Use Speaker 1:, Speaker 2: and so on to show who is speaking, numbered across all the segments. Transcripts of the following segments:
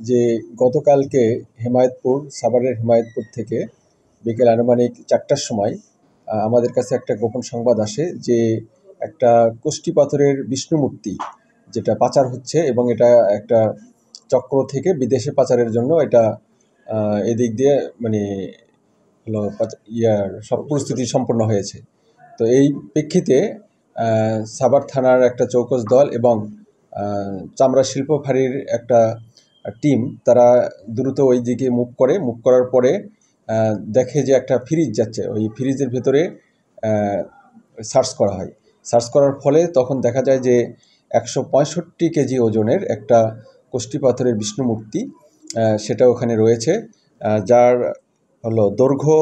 Speaker 1: যে গতকালকে সাভারের হেমায়েতপুর থেকে বিকেল আনুমানিক 4টার সময় আমাদের কাছে একটা গোপন সংবাদ আসে যে একটা কষ্টি পাথরের বিষ্ণু মূর্তি যেটা পাচার হচ্ছে এবং এটা একটা চক্র থেকে বিদেশে পাচারের জন্য এটা এদিক দিয়ে মানে সব পরিস্থিতি সম্পন্ন হয়েছে। তো এই প্রেক্ষিতে সাভার থানার একটা চৌকস দল এবং চামড়া শিল্প ফাঁড়ির একটা টিম তারা দ্রুত ওই দিকে মুভ করার পরে দেখে যে একটা ফ্রিজ যাচ্ছে, ওই ফ্রিজের ভেতরে সার্চ করা হয়। সার্চ করার ফলে তখন দেখা যায় যে 165 কেজি ওজনের একটা কষ্টি পাথরের বিষ্ণু মূর্তি সেটা ওখানে রয়েছে, যার দৈর্ঘ্য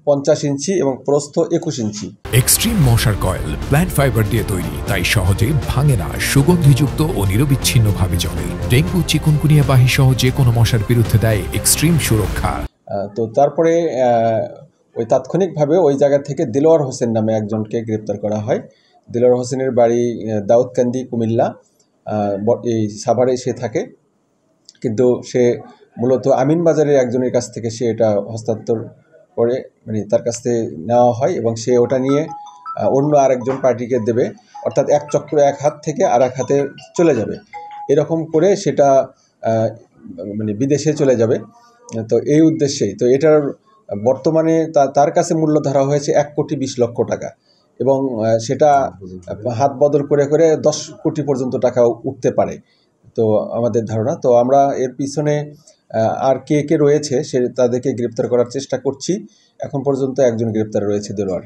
Speaker 1: 50 ইঞ্চি এবং প্রস্থ 21 ইঞ্চি।
Speaker 2: এক্সট্রিম মশার কয়েল প্ল্যান্ট ফাইবার দিয়ে তৈরি, তাই সহজে ভাঙে না, সুগন্ধিযুক্ত ও নিরবিচ্ছিন্নভাবে জ্বলে। ডেঙ্গু, চিকুনগুনিয়া বাহি সহ যে কোনো মশার বিরুদ্ধে দেয় এক্সট্রিম সুরক্ষা।
Speaker 1: তো তারপরে ওই তাৎক্ষণিকভাবে ওই জায়গা থেকে দিলওয়ার হোসেন নামে একজনকে গ্রেপ্তার করা হয়। দিলওয়ার হোসেনের বাড়ি দাউদকান্দি, কুমিল্লা। এই সাভারে সে থাকে, কিন্তু সে মূলত আমিন বাজারের একজনের কাছ থেকে সে এটা হস্তান্তর করে, মানে তার কাছ থেকে নেওয়া হয় এবং সে ওটা নিয়ে অন্য আরেকজন পার্টিকে দেবে, অর্থাৎ এক চক্র এক হাত থেকে আর এক হাতে চলে যাবে, এরকম করে সেটা মানে বিদেশে চলে যাবে। তো এই উদ্দেশ্যেই তো এটার বর্তমানে তার কাছে মূল্য ধরা হয়েছে 1,20,00,000 টাকা এবং সেটা হাত বদল করে 10 কোটি পর্যন্ত টাকা উঠতে পারে তো আমাদের ধারণা। তো আমরা এর পিছনে আর কে রয়েছে তাদেরকে গ্রেপ্তার করার চেষ্টা করছি। এখন পর্যন্ত একজন গ্রেপ্তার রয়েছে, দেলোয়ার।